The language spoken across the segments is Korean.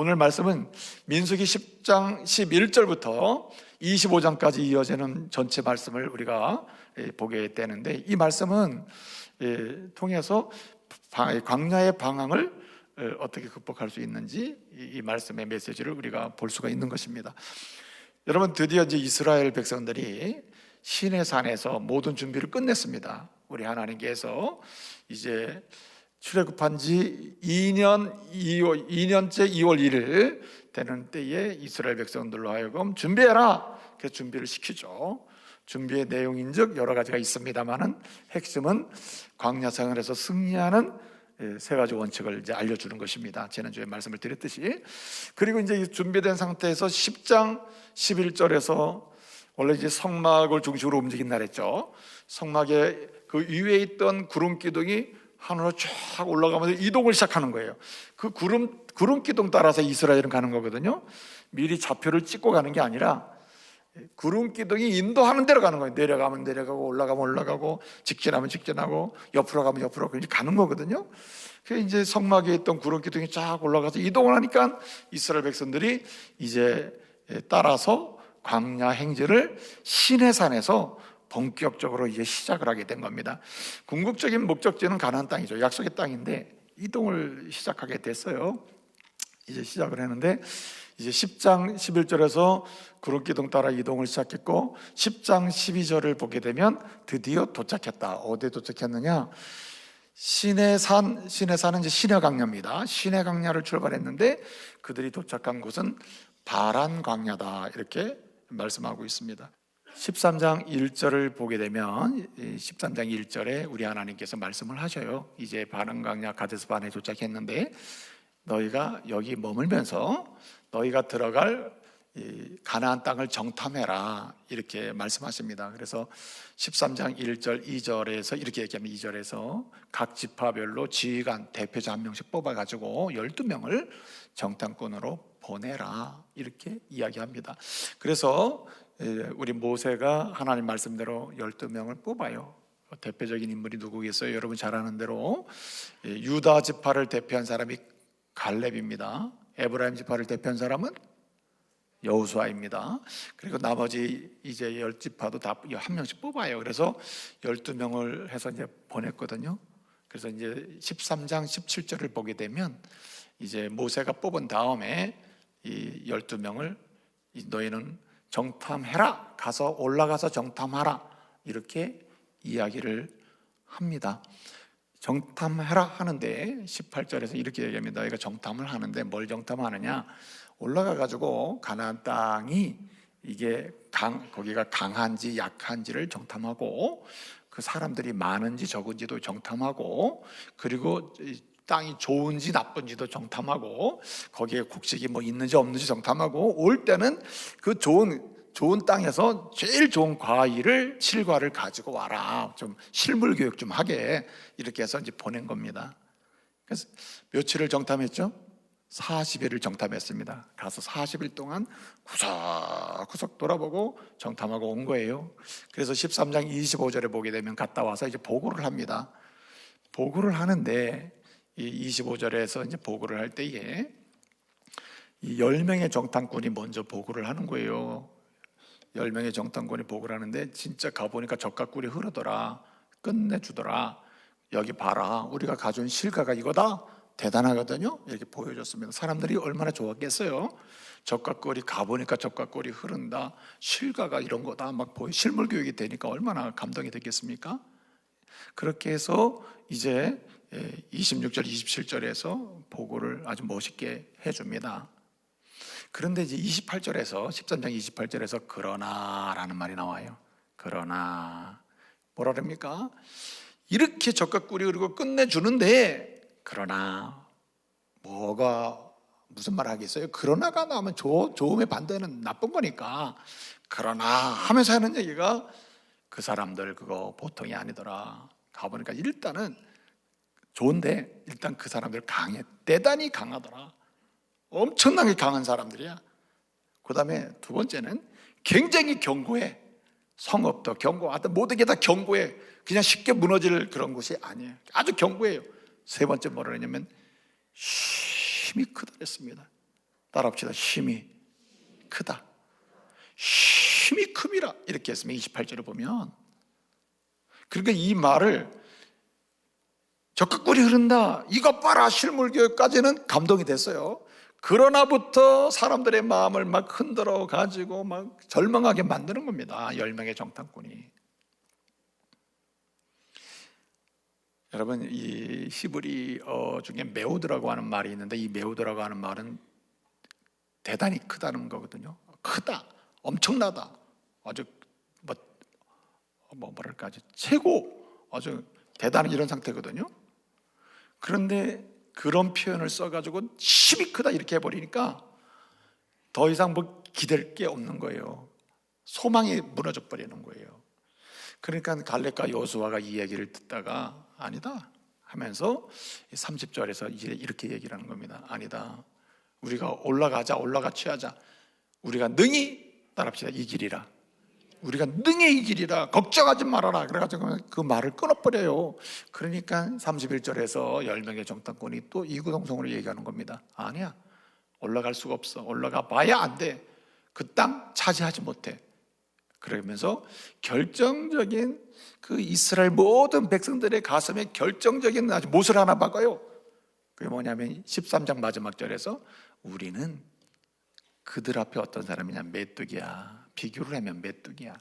오늘 말씀은 민수기 10장 11절부터 25장까지 이어지는 전체 말씀을 우리가 보게 되는데, 이 말씀은 통해서 광야의 방황을 어떻게 극복할 수 있는지 이 말씀의 메시지를 우리가 볼 수가 있는 것입니다. 여러분, 드디어 이제 이스라엘 백성들이 시내산에서 모든 준비를 끝냈습니다. 우리 하나님께서 이제 출애굽한 지 2년째 2월 1일 되는 때에 이스라엘 백성들로 하여금 준비해라, 그래서 준비를 시키죠. 준비의 내용인즉 여러 가지가 있습니다만은 핵심은 광야 생활에서 승리하는 세 가지 원칙을 이제 알려주는 것입니다. 지난주에 말씀을 드렸듯이. 그리고 이제 준비된 상태에서 10장 11절에서 원래 이제 성막을 중심으로 움직인다 그랬죠. 성막의 그 위에 있던 구름 기둥이 하늘로 쫙 올라가면서 이동을 시작하는 거예요. 그 구름 기둥 따라서 이스라엘은 가는 거거든요. 미리 좌표를 찍고 가는 게 아니라 구름 기둥이 인도하는 대로 가는 거예요. 내려가면 내려가고 올라가면 올라가고 직진하면 직진하고 옆으로 가면 옆으로 가는 거거든요. 그래서 이제 성막에 있던 구름 기둥이 쫙 올라가서 이동을 하니까 이스라엘 백성들이 이제 따라서 광야 행진을 시내산에서 본격적으로 이제 시작을 하게 된 겁니다. 궁극적인 목적지는 가나안 땅이죠. 약속의 땅인데 이동을 시작하게 됐어요. 이제 시작을 했는데 이제 10장 11절에서 구름기둥 따라 이동을 시작했고, 10장 12절을 보게 되면 드디어 도착했다. 어디에 도착했느냐? 시내산은 이제 시내강야입니다. 시내강야를 출발했는데 그들이 도착한 곳은 바란 광야다, 이렇게 말씀하고 있습니다. 13장 1절을 보게 되면 13장 1절에 우리 하나님께서 말씀을 하셔요. 이제 바란 광야 가데스 바네에 도착했는데 너희가 여기 머물면서 너희가 들어갈 가나안 땅을 정탐해라, 이렇게 말씀하십니다. 그래서 13장 1절 2절에서 이렇게 얘기하면, 2절에서 각 지파별로 지휘관 대표자 한 명씩 뽑아가지고 12명을 정탐꾼으로 보내라, 이렇게 이야기합니다. 그래서 우리 모세가 하나님 말씀대로 12명을 뽑아요. 대표적인 인물이 누구겠어요? 여러분 잘 아는 대로 유다 지파를 대표한 사람이 갈렙입니다. 에브라임 지파를 대표한 사람은 여호수아입니다. 그리고 나머지 이제 10지파도 다 한 명씩 뽑아요. 그래서 12명을 해서 이제 보냈거든요. 그래서 이제 13장 17절을 보게 되면 이제 모세가 뽑은 다음에 이 12명을 너희는 정탐해라, 가서 올라가서 정탐하라, 이렇게 이야기를 합니다. 정탐해라 하는데 18절에서 이렇게 얘기합니다. 너희가 정탐을 하는데 뭘 정탐하느냐? 올라가 가지고 가나안 땅이 이게 거기가 강한지 약한지를 정탐하고, 그 사람들이 많은지 적은지도 정탐하고, 그리고 땅이 좋은지 나쁜지도 정탐하고, 거기에 곡식이 뭐 있는지 없는지 정탐하고, 올 때는 그 좋은 땅에서 제일 좋은 실과를 가지고 와라, 좀 실물 교육 좀 하게, 이렇게 해서 이제 보낸 겁니다. 그래서 며칠을 정탐했죠? 40일을 정탐했습니다. 가서 40일 동안 구석구석 돌아보고 정탐하고 온 거예요. 그래서 13장 25절에 보게 되면 갔다 와서 이제 보고를 합니다. 보고를 하는데 이 25절에서 이제 보고를 할 때에 이 10명의 정탐꾼이 먼저 보고를 하는 거예요. 10명의 정탐꾼이 보고를 하는데 진짜 가보니까 젓가락꿀이 흐르더라, 끝내주더라, 여기 봐라, 우리가 가져온 실과가 이거다, 대단하거든요. 이렇게 보여줬습니다. 사람들이 얼마나 좋았겠어요. 젓가락꿀이 가보니까 젓가락꿀이 흐른다, 실과가 이런 거다, 막 실물 교육이 되니까 얼마나 감동이 됐겠습니까? 그렇게 해서 이제 26절 27절에서 보고를 아주 멋있게 해줍니다. 그런데 이제 28절에서 13장 28절에서 그러나라는 말이 나와요. 그러나 뭐라 그럽니까? 이렇게 젓가락꿀이 흐르고 끝내주는데 그러나 무슨 말 하겠어요? 그러나가 나오면 좋음의 반대는 나쁜 거니까 그러나 하면서 하는 얘기가, 그 사람들 그거 보통이 아니더라. 가보니까 일단은 좋은데 일단 그 사람들 대단히 강하더라. 엄청나게 강한 사람들이야. 그 다음에 두 번째는 굉장히 견고해. 성읍도 견고하다, 모든 게 다 견고해. 그냥 쉽게 무너질 그런 곳이 아니에요. 아주 견고해요. 세 번째 뭐라 그러냐면 힘이 크다 그랬습니다. 따라합시다. 힘이 크다. 힘이 큼이라 이렇게 했으면 28절을 보면, 그러니까 이 말을 적극 꿀이 흐른다, 이것 봐라 실물교육까지는 감동이 됐어요. 그러나부터 사람들의 마음을 막 흔들어 가지고 막 절망하게 만드는 겁니다. 10명의 정탐꾼이. 여러분, 이 히브리어 중에 메우드라고 하는 말이 있는데, 이 메우드라고 하는 말은 대단히 크다는 거거든요. 크다, 엄청나다, 아주 뭐랄까, 아주 최고, 아주 대단한 이런 상태거든요. 그런데 그런 표현을 써가지고 힘이 크다 이렇게 해버리니까 더 이상 뭐 기댈 게 없는 거예요. 소망이 무너져 버리는 거예요. 그러니까 갈렙과 여호수아가 이 얘기를 듣다가 아니다 하면서 30절에서 이제 이렇게 얘기를 하는 겁니다. 아니다, 우리가 올라가 취하자. 우리가 능히 따라합시다. 이기리라. 우리가 능히 이기리라. 걱정하지 말아라. 그래가지고 그 말을 끊어버려요. 그러니까 31절에서 10명의 정탐꾼이 또 이구동성으로 얘기하는 겁니다. 아니야, 올라갈 수가 없어. 올라가 봐야 안 돼. 그 땅 차지하지 못해. 그러면서 결정적인 그 이스라엘 모든 백성들의 가슴에 결정적인 아주 못을 하나 박아요. 그게 뭐냐면 13장 마지막 절에서 우리는 그들 앞에 어떤 사람이냐, 메뚜기야. 비교를 하면 메뚜기야.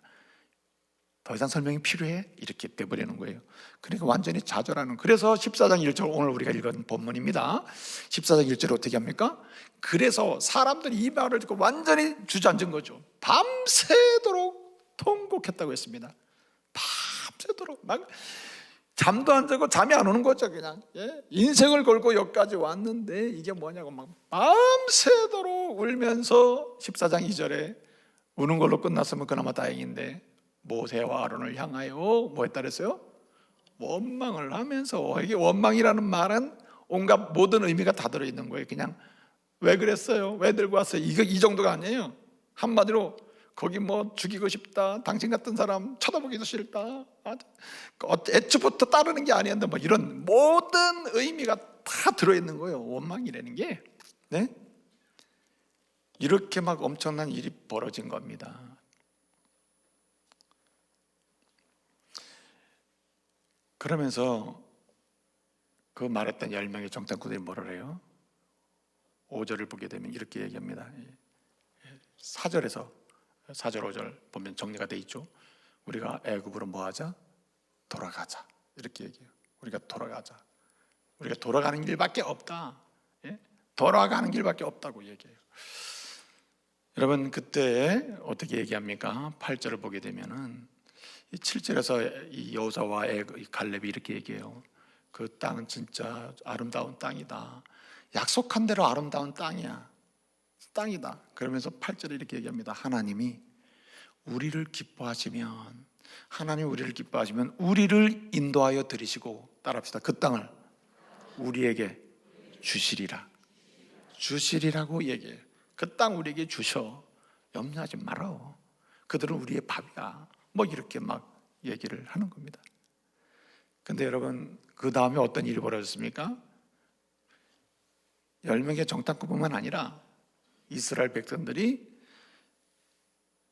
더 이상 설명이 필요해? 이렇게 돼버리는 거예요. 그러니까 완전히 좌절하는. 그래서 14장 1절, 오늘 우리가 읽은 본문입니다. 14장 1절 어떻게 합니까? 그래서 사람들이 이 말을 듣고 완전히 주저앉은 거죠. 밤새도록 통곡했다고 했습니다. 밤새도록 막 잠도 안 자고 잠이 안 오는 거죠. 그냥 인생을 걸고 여기까지 왔는데 이게 뭐냐고 막 밤새도록 울면서 14장 2절에 우는 걸로 끝났으면 그나마 다행인데, 모세와 아론을 향하여 뭐 했다 그랬어요? 원망을 하면서. 이게 원망이라는 말은 온갖 모든 의미가 다 들어있는 거예요. 그냥 왜 그랬어요? 왜 들고 왔어요? 이 정도가 아니에요. 한마디로 거기 뭐 죽이고 싶다, 당신 같은 사람 쳐다보기도 싫다, 애초부터 따르는 게 아니었는데, 뭐 이런 모든 의미가 다 들어있는 거예요. 원망이라는 게. 네? 이렇게 막 엄청난 일이 벌어진 겁니다. 그러면서 그 말했던 10명의 정탐꾼들이 뭐를 해요? 5절을 보게 되면 이렇게 얘기합니다. 4절에서 4절 5절 보면 정리가 돼 있죠. 우리가 애굽으로 뭐하자? 돌아가자. 이렇게 얘기해요. 우리가 돌아가자. 우리가 돌아가는 길밖에 없다. 돌아가는 길밖에 없다고 얘기해요. 여러분, 그때 어떻게 얘기합니까? 8절을 보게 되면은 7절에서 이 여호수아와 갈렙이 이렇게 얘기해요. 그 땅은 진짜 아름다운 땅이다. 약속한 대로 아름다운 땅이야. 땅이다. 그러면서 8절에 이렇게 얘기합니다. 하나님이 우리를 기뻐하시면, 하나님 우리를 기뻐하시면 우리를 인도하여 들이시고, 따라합시다. 그 땅을 우리에게 주시리라. 주시리라고 얘기해요. 그 땅 우리에게 주셔. 염려하지 말아. 그들은 우리의 밥이야. 뭐 이렇게 막 얘기를 하는 겁니다. 근데 여러분, 그 다음에 어떤 일이 벌어졌습니까? 10명의 정탐꾼뿐만 아니라 이스라엘 백성들이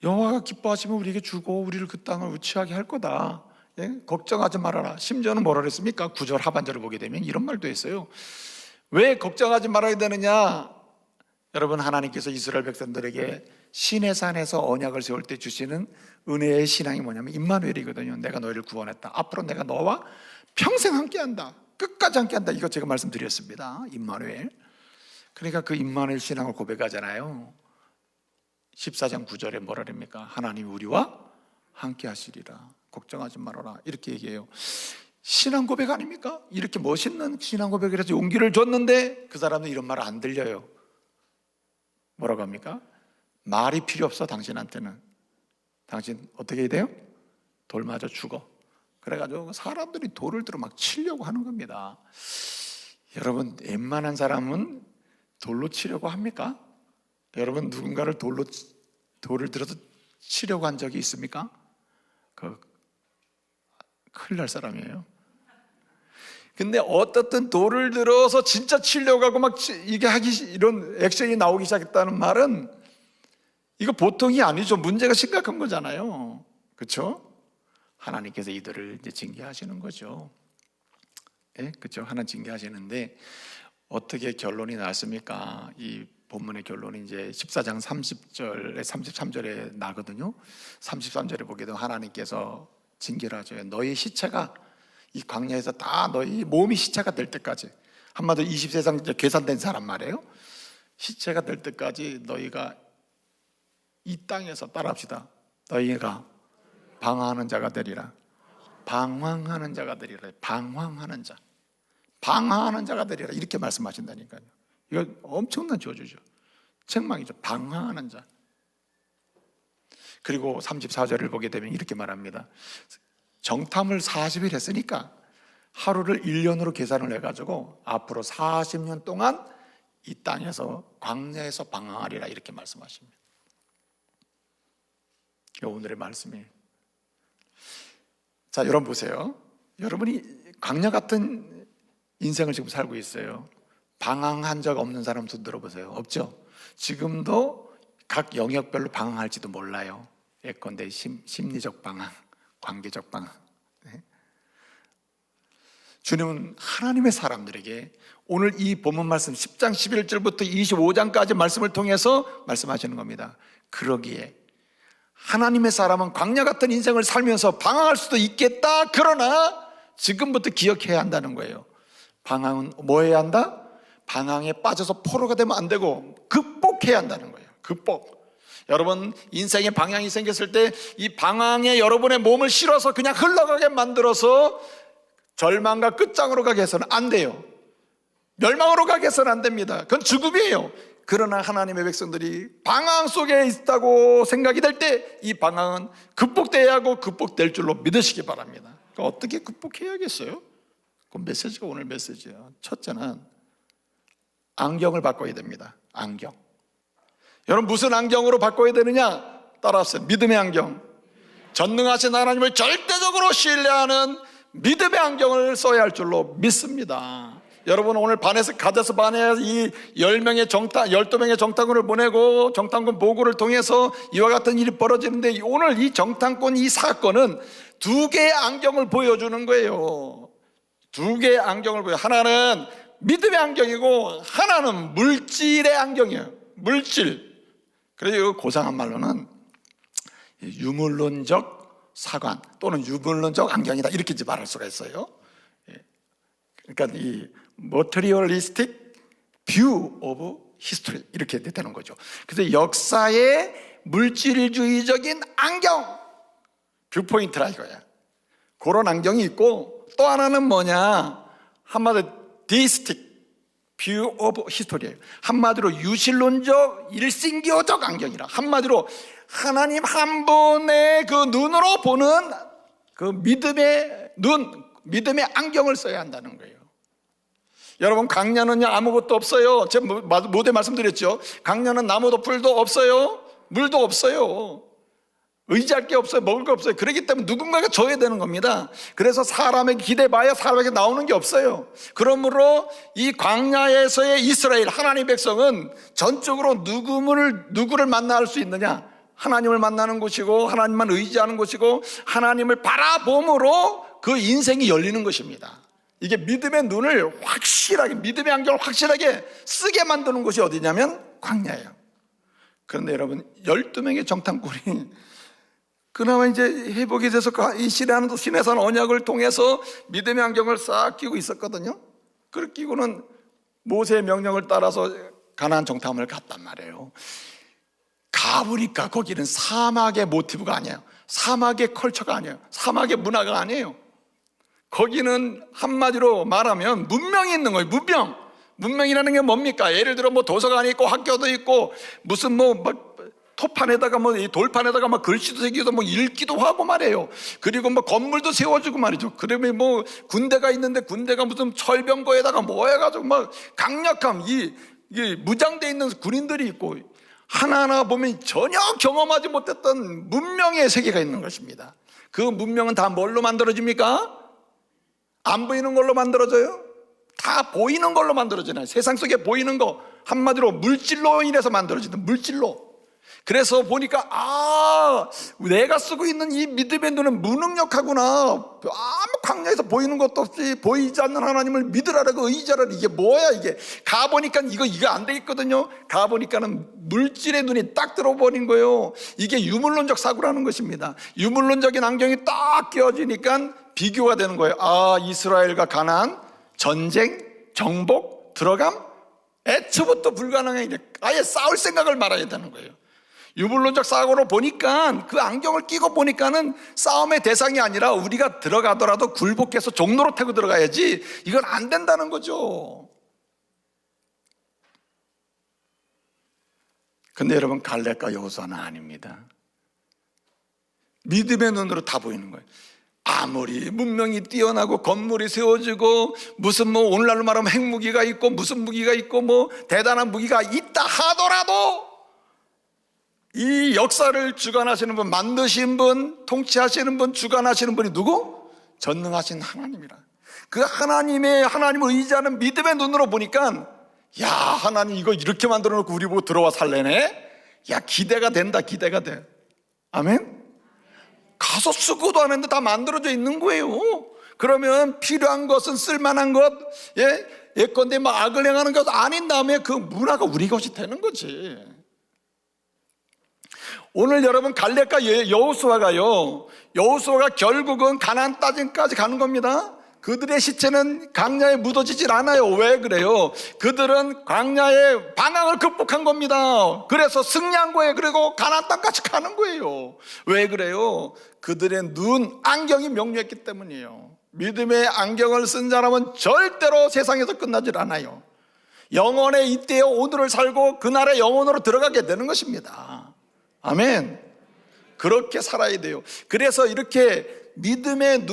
여호와가 기뻐하시면 우리에게 주고 우리를 그 땅을 우치하게 할 거다. 걱정하지 말아라. 심지어는 뭐라 그랬습니까? 9절 하반절을 보게 되면 이런 말도 했어요. 왜 걱정하지 말아야 되느냐? 여러분, 하나님께서 이스라엘 백성들에게 시내산에서 언약을 세울 때 주시는 은혜의 신앙이 뭐냐면 임마누엘이거든요. 내가 너희를 구원했다. 앞으로 내가 너와 평생 함께한다. 끝까지 함께한다. 이거 제가 말씀드렸습니다. 임마누엘. 그러니까 그 임마누엘 신앙을 고백하잖아요. 14장 9절에 뭐라 합니까? 하나님 우리와 함께 하시리라. 걱정하지 말아라. 이렇게 얘기해요. 신앙 고백 아닙니까? 이렇게 멋있는 신앙 고백을 해서 용기를 줬는데 그 사람은 이런 말 안 들려요. 뭐라고 합니까? 말이 필요 없어. 당신한테는. 당신 어떻게 해야 돼요? 돌 맞아 죽어. 그래가지고 사람들이 돌을 들어 막 치려고 하는 겁니다. 여러분, 웬만한 사람은 돌로 치려고 합니까? 여러분, 누군가를 돌을 들어서 치려고 한 적이 있습니까? 큰일 날 사람이에요. 근데 어떻든 돌을 들어서 진짜 치려고 하고 막 이게 이런 액션이 나오기 시작했다는 말은 이거 보통이 아니죠. 문제가 심각한 거잖아요. 그렇죠? 하나님께서 이들을 이제 징계하시는 거죠. 예, 그렇죠. 하나님 징계하시는데 어떻게 결론이 났습니까? 이 본문의 결론이 이제 14장 30절에 33절에 나거든요. 33절에 보게 되면 하나님께서 징계를 하죠. 너희 시체가 이 광야에서 다 너희 몸이 시체가 될 때까지, 한마디로 20세상 계산된 사람 말이에요. 시체가 될 때까지 너희가 이 땅에서 따라합시다. 너희가 방황하는 자가 되리라. 방황하는 자가 되리라. 방황하는 자, 방황하는 자가 되리라. 이렇게 말씀하신다니까요. 이거 엄청난 저주죠. 책망이죠. 방황하는 자. 그리고 34절을 보게 되면 이렇게 말합니다. 정탐을 40일 했으니까 하루를 1년으로 계산을 해가지고 앞으로 40년 동안 이 땅에서 광야에서 방황하리라 이렇게 말씀하십니다. 오늘의 말씀이에요. 자, 여러분 보세요. 여러분이 광야 같은 인생을 지금 살고 있어요. 방황한 적 없는 사람 손 들어보세요. 없죠? 지금도 각 영역별로 방황할지도 몰라요. 예컨대 심리적 방황, 관계적 방황. 네? 주님은 하나님의 사람들에게 오늘 이 본문 말씀 10장 11절부터 25장까지 말씀을 통해서 말씀하시는 겁니다. 그러기에 하나님의 사람은 광야 같은 인생을 살면서 방황할 수도 있겠다. 그러나 지금부터 기억해야 한다는 거예요. 방황은 뭐 해야 한다? 방황에 빠져서 포로가 되면 안 되고 극복해야 한다는 거예요. 극복. 여러분, 인생에 방향이 생겼을 때 이 방황에 여러분의 몸을 실어서 그냥 흘러가게 만들어서 절망과 끝장으로 가게 해서는 안 돼요. 멸망으로 가게 해서는 안 됩니다. 그건 죽음이에요. 그러나 하나님의 백성들이 방황 속에 있다고 생각이 될 때 이 방황은 극복돼야 하고 극복될 줄로 믿으시기 바랍니다. 그러니까 어떻게 극복해야겠어요? 그 메시지가 오늘 메시지예요. 첫째는 안경을 바꿔야 됩니다. 안경. 여러분, 무슨 안경으로 바꿔야 되느냐? 따라하세요. 믿음의 안경. 전능하신 하나님을 절대적으로 신뢰하는 믿음의 안경을 써야 할 줄로 믿습니다. 여러분, 오늘 반에서 가져서 반에 이 12명의 정탐꾼을 보내고 정탐꾼 보고를 통해서 이와 같은 일이 벌어지는데, 오늘 이 정탐꾼 이 사건은 두 개의 안경을 보여주는 거예요. 두 개의 안경을 보여요. 하나는 믿음의 안경이고 하나는 물질의 안경이에요. 물질. 그래서 이거 고상한 말로는 유물론적 사관 또는 유물론적 안경이다 이렇게 이제 말할 수가 있어요. 그러니까 이 materialistic view of history 이렇게 되는 거죠. 그래서 역사의 물질주의적인 안경, 뷰포인트라 이거야. 그런 안경이 있고, 또 하나는 뭐냐? 한마디로 deistic view of history예요. 한마디로 유실론적 일신교적 안경이라. 한마디로 하나님 한 분의 그 눈으로 보는 그 믿음의 눈, 믿음의 안경을 써야 한다는 거예요. 여러분, 광야는요 아무것도 없어요. 제가 모두에 말씀드렸죠. 광야는 나무도 풀도 없어요. 물도 없어요. 의지할 게 없어요. 먹을 게 없어요. 그렇기 때문에 누군가가 줘야 되는 겁니다. 그래서 사람에게 기대봐야 사람에게 나오는 게 없어요. 그러므로 이 광야에서의 이스라엘 하나님의 백성은 전적으로 누구를 만날 수 있느냐? 하나님을 만나는 곳이고 하나님만 의지하는 곳이고 하나님을 바라봄으로 그 인생이 열리는 것입니다. 이게 믿음의 눈을 확실하게, 믿음의 안경을 확실하게 쓰게 만드는 곳이 어디냐면 광야예요. 그런데 여러분, 12명의 정탐꾼이 그나마 이제 회복이 돼서 이 시내산 언약을 통해서 믿음의 안경을 싹 끼고 있었거든요. 그걸 끼고는 모세의 명령을 따라서 가나안 정탐을 갔단 말이에요. 가보니까 거기는 사막의 모티브가 아니에요. 사막의 컬처가 아니에요. 사막의 문화가 아니에요. 거기는 한마디로 말하면 문명이 있는 거예요. 문명이라는 게 뭡니까? 예를 들어 뭐 도서관이 있고 학교도 있고 무슨 뭐 토판에다가 이 돌판에다가 글씨도 새기고 읽기도 하고 말이에요. 그리고 건물도 세워주고 말이죠. 그러면 군대가 있는데 군대가 무슨 철병거에다가 해가지고 강력함, 이 무장돼 있는 군인들이 있고 하나하나 보면 전혀 경험하지 못했던 문명의 세계가 있는 것입니다. 그 문명은 다 뭘로 만들어집니까? 안 보이는 걸로 만들어져요? 다 보이는 걸로 만들어지나요? 세상 속에 보이는 거, 한마디로 물질로 인해서 만들어지는 물질로. 그래서 보니까 내가 쓰고 있는 이 믿음의 눈은 무능력하구나. 아무 광야에서 보이는 것도 없이 보이지 않는 하나님을 믿으라고 의지하라. 이게 뭐야 이게. 가보니까 이거 안 되겠거든요. 가보니까는 물질의 눈이 딱 들어버린 거예요. 이게 유물론적 사고라는 것입니다. 유물론적인 안경이 딱 끼워지니까 비교가 되는 거예요. 이스라엘과 가나안, 전쟁, 정복, 들어감, 애초부터 불가능해. 아예 싸울 생각을 말아야 되는 거예요. 유물론적 사고로 보니까, 그 안경을 끼고 보니까는 싸움의 대상이 아니라 우리가 들어가더라도 굴복해서 종로로 타고 들어가야지, 이건 안 된다는 거죠. 근데 여러분, 갈렙과 여호수아는 아닙니다. 믿음의 눈으로 다 보이는 거예요. 아무리 문명이 뛰어나고 건물이 세워지고 무슨 오늘날로 말하면 핵무기가 있고 무슨 무기가 있고 대단한 무기가 있다 하더라도 이 역사를 주관하시는 분, 만드신 분, 통치하시는 분, 주관하시는 분이 누구? 전능하신 하나님이라. 그 하나님을 의지하는 믿음의 눈으로 보니까, 야, 하나님 이거 이렇게 만들어 놓고 우리 보고 들어와 살래네? 야, 기대가 된다, 기대가 돼. 아멘? 가서 쓰고도 안 했는데 다 만들어져 있는 거예요. 그러면 필요한 것은 쓸만한 것, 예컨대 악을 행하는 것 아닌 다음에 그 문화가 우리 것이 되는 거지. 오늘 여러분, 갈렙과 여호수아가 결국은 가나안 땅까지 가는 겁니다. 그들의 시체는 광야에 묻어지질 않아요. 왜 그래요? 그들은 광야의 방황을 극복한 겁니다. 그래서 승리한 거예요. 그리고 가나안 땅까지 가는 거예요. 왜 그래요? 그들의 눈 안경이 명료했기 때문이에요. 믿음의 안경을 쓴 사람은 절대로 세상에서 끝나질 않아요. 영원의 이때에 오늘을 살고 그날의 영혼으로 들어가게 되는 것입니다. 아멘. 그렇게 살아야 돼요. 그래서 이렇게 믿음의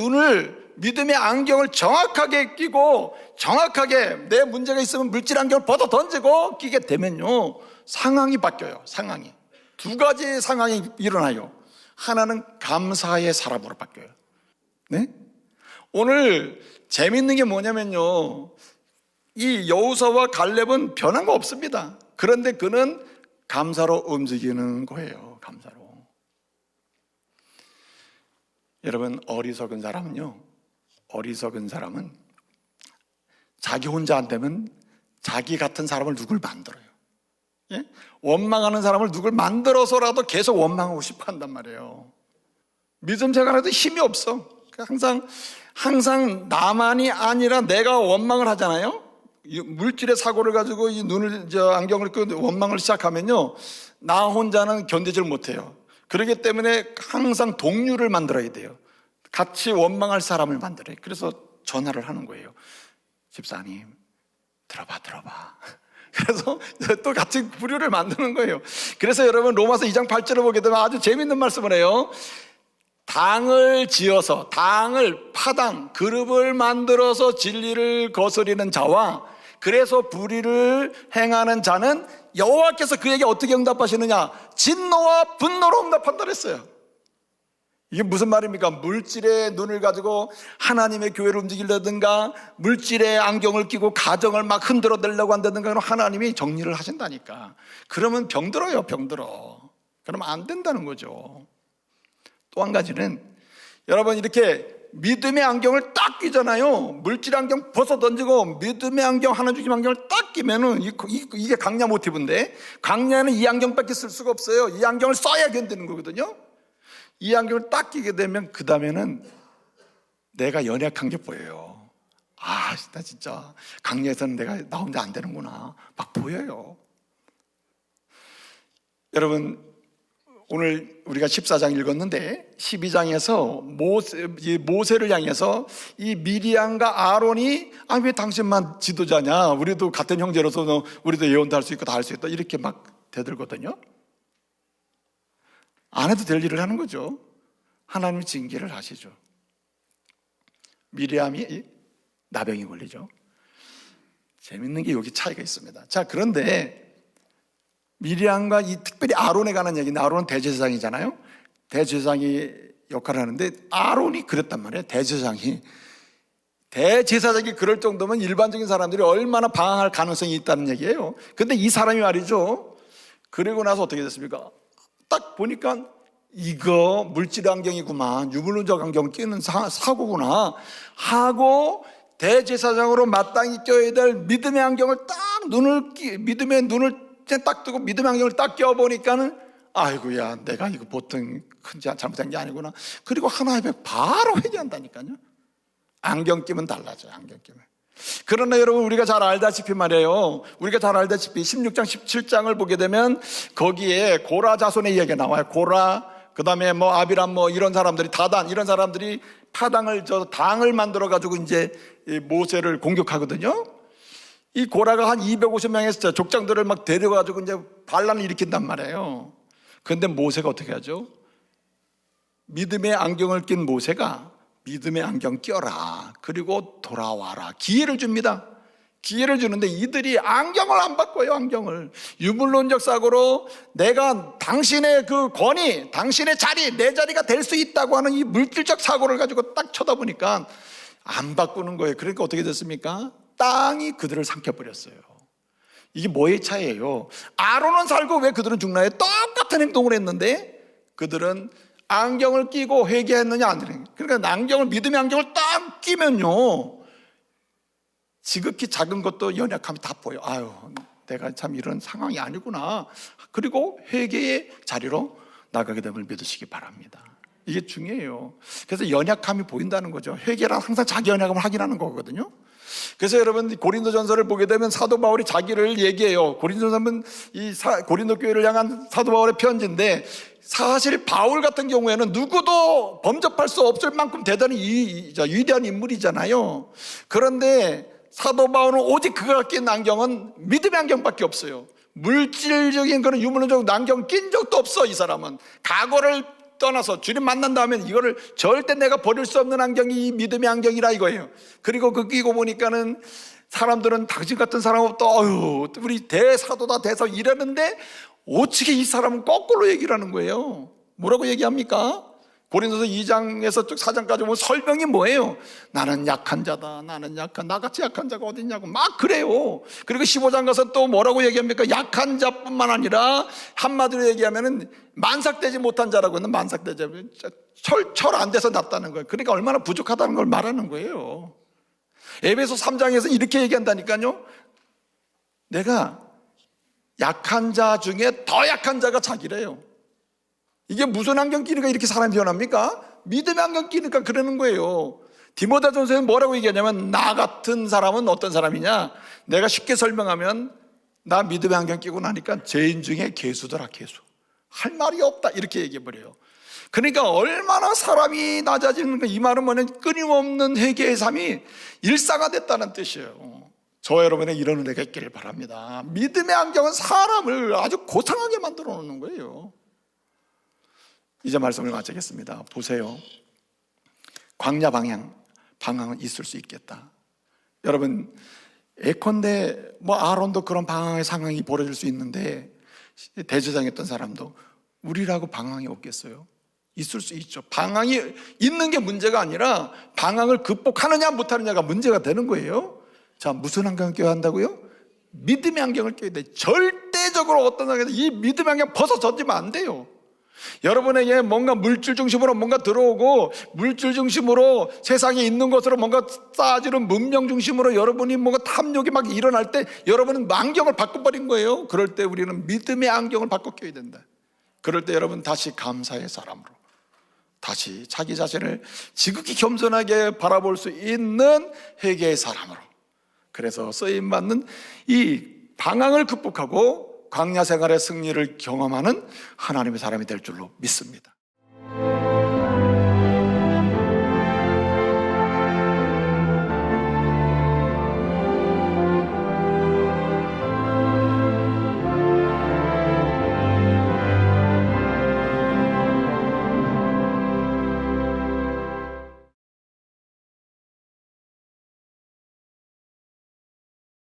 안경을 정확하게 끼고, 정확하게 내 문제가 있으면 물질 안경을 벗어 던지고 끼게 되면요, 상황이 바뀌어요. 상황이 두 가지 상황이 일어나요. 하나는 감사의 사람으로 바뀌어요. 네? 오늘 재밌는 게 뭐냐면요, 이 여호수아와 갈렙은 변한 거 없습니다. 그런데 그는 감사로 움직이는 거예요. 감사로. 여러분, 어리석은 사람은 자기 혼자 안 되면 자기 같은 사람을 누굴 만들어요. 예? 원망하는 사람을 누굴 만들어서라도 계속 원망하고 싶어 한단 말이에요. 믿음 생활에도 힘이 없어. 항상 나만이 아니라 내가 원망을 하잖아요. 물질의 사고를 가지고 이 안경을 끄고 원망을 시작하면요, 나 혼자는 견디질 못해요. 그렇기 때문에 항상 동료를 만들어야 돼요. 같이 원망할 사람을 만들어요. 그래서 전화를 하는 거예요. 집사님, 들어봐. 그래서 또 같이 부류를 만드는 거예요. 그래서 여러분, 로마서 2장 8절을 보게 되면 아주 재밌는 말씀을 해요. 당을 파당, 그룹을 만들어서 진리를 거스리는 자와 그래서 불의를 행하는 자는 여호와께서 그에게 어떻게 응답하시느냐? 진노와 분노로 응답한다 그랬어요. 이게 무슨 말입니까? 물질의 눈을 가지고 하나님의 교회를 움직이려든가, 물질의 안경을 끼고 가정을 막 흔들어 내려고 한다든가, 하나님이 정리를 하신다니까. 그러면 병들어요. 그러면 안 된다는 거죠. 또 한 가지는, 여러분, 이렇게 믿음의 안경을 딱 끼잖아요. 물질 안경 벗어 던지고 믿음의 안경, 하나님 주신 안경을 딱 끼면은 이게 강야 모티브인데, 강야는 이 안경밖에 쓸 수가 없어요. 이 안경을 써야 견디는 거거든요. 이 안경을 딱 끼게 되면 그 다음에는 내가 연약한 게 보여요. 나 진짜 강야에서는 나 혼자 안 되는구나 막 보여요. 여러분, 오늘 우리가 14장 읽었는데 12장에서 모세를 향해서 이 미리암과 아론이 왜 당신만 지도자냐, 우리도 같은 형제로서 우리도 예언도 할 수 있고 다 할 수 있다, 이렇게 막 대들거든요. 안 해도 될 일을 하는 거죠. 하나님이 징계를 하시죠. 미리암이 나병이 걸리죠. 재밌는 게 여기 차이가 있습니다. 자, 그런데 미리암과 특별히 아론에 관한 얘기인데, 아론은 대제사장이잖아요. 대제사장이 역할을 하는데 아론이 그랬단 말이에요. 대제사장이 그럴 정도면 일반적인 사람들이 얼마나 방황할 가능성이 있다는 얘기예요. 근데 이 사람이 말이죠, 그리고 나서 어떻게 됐습니까? 딱 보니까 이거 물질 안경이구만, 유물론적 안경 끼는 사고구나 하고 대제사장으로 마땅히 껴야 될 믿음의 안경을 딱 믿음의 눈을 딱 뜨고 믿음의 안경을 딱 껴보니까는 아이고야, 내가 이거 보통 큰 잘못한 게 아니구나. 그리고 하나님의 바로 회개한다니까요. 안경 끼면 달라져요, 안경 끼면. 그러나 여러분, 우리가 잘 알다시피 말이에요, 우리가 잘 알다시피 16장 17장을 보게 되면 거기에 고라 자손의 이야기가 나와요. 고라, 그 다음에 뭐 아비람 뭐 이런 사람들이, 다단 이런 사람들이 당을 만들어 가지고 이제 모세를 공격하거든요. 이 고라가 한 250명의 족장들을 막 데려가지고 이제 반란을 일으킨단 말이에요. 그런데 모세가 어떻게 하죠? 믿음의 안경을 낀 모세가 믿음의 안경 껴라, 그리고 돌아와라, 기회를 줍니다. 기회를 주는데 이들이 안경을 안 바꿔요. 안경을 유물론적 사고로 내가 당신의 그 권위, 당신의 자리, 내 자리가 될 수 있다고 하는 이 물질적 사고를 가지고 딱 쳐다보니까 안 바꾸는 거예요. 그러니까 어떻게 됐습니까? 땅이 그들을 삼켜버렸어요. 이게 뭐의 차이예요? 아론은 살고 왜 그들은 죽나요? 똑같은 행동을 했는데 그들은 안경을 끼고 회개했느냐 안 되느냐. 그러니까 안경을, 믿음의 안경을 딱 끼면요, 지극히 작은 것도 연약함이 다 보여. 아유, 내가 참 이런 상황이 아니구나. 그리고 회개의 자리로 나가게 됨을 믿으시기 바랍니다. 이게 중요해요. 그래서 연약함이 보인다는 거죠. 회개란 항상 자기 연약함을 확인하는 거거든요. 그래서 여러분, 고린도전서를 보게 되면 사도 바울이 자기를 얘기해요. 고린도전서는 고린도 교회를 향한 사도 바울의 편지인데, 사실 바울 같은 경우에는 누구도 범접할 수 없을 만큼 대단히 위대한 인물이잖아요. 그런데 사도 바울은 오직 그가 낀 안경은 믿음의 안경밖에 없어요. 물질적인 그런 유물론적 안경 낀 적도 없어. 이 사람은 각오를 떠나서 주님 만난 다음에 이거를 절대 내가 버릴 수 없는 안경이 이 믿음의 안경이라 이거예요. 그리고 그 끼고 보니까는 사람들은 당신 같은 사람 없다, 어휴, 우리 대사도다 대사 이러는데 어떻게 이 사람은 거꾸로 얘기를 하는 거예요? 뭐라고 얘기합니까? 고린도서 2장에서 쭉 4장까지 보면 설명이 뭐예요? 나는 약한 자다, 나는 약한, 나같이 약한 자가 어딨냐고 막 그래요. 그리고 15장 가서 또 뭐라고 얘기합니까? 약한 자뿐만 아니라 한마디로 얘기하면은 만삭되지 못한 자라고 하는, 만삭되지, 철 안 돼서 났다는 거예요. 그러니까 얼마나 부족하다는 걸 말하는 거예요. 에베소 3장에서 이렇게 얘기한다니까요. 내가 약한 자 중에 더 약한 자가 자기래요. 이게 무슨 안경 끼니까 이렇게 사람이 변합니까? 믿음의 안경 끼니까 그러는 거예요. 디모데전서에는 뭐라고 얘기하냐면, 나 같은 사람은 어떤 사람이냐, 내가 쉽게 설명하면 나 믿음의 안경 끼고 나니까 죄인 중에 괴수더라, 괴수. 할 말이 없다, 이렇게 얘기해버려요. 그러니까 얼마나 사람이 낮아지는가. 이 말은 뭐냐면 끊임없는 회개의 삶이 일상화됐다는 뜻이에요. 저 여러분의 이런 은혜가 있기를 바랍니다. 믿음의 안경은 사람을 아주 고상하게 만들어 놓는 거예요. 이제 말씀을 마치겠습니다. 보세요. 광야 방황은 있을 수 있겠다. 여러분, 예컨대 뭐 아론도 그런 방황의 상황이 벌어질 수 있는데, 대제사장했던 사람도 우리라고 방황이 없겠어요? 있을 수 있죠. 방황이 있는 게 문제가 아니라 방황을 극복하느냐 못하느냐가 문제가 되는 거예요. 자, 무슨 안경을 껴야 한다고요? 믿음의 안경을 껴야 돼. 절대적으로 어떤 상황에서 이 믿음의 안경 벗어 던지면 안 돼요. 여러분에게 뭔가 물질 중심으로 뭔가 들어오고, 물질 중심으로 세상에 있는 것으로 뭔가 쌓아지는 문명 중심으로 여러분이 뭔가 탐욕이 막 일어날 때 여러분은 안경을 바꿔버린 거예요. 그럴 때 우리는 믿음의 안경을 바꿔 껴야 된다. 그럴 때 여러분 다시 감사의 사람으로, 다시 자기 자신을 지극히 겸손하게 바라볼 수 있는 회개의 사람으로, 그래서 쓰임받는 이 방황을 극복하고 광야 생활의 승리를 경험하는 하나님의 사람이 될 줄로 믿습니다.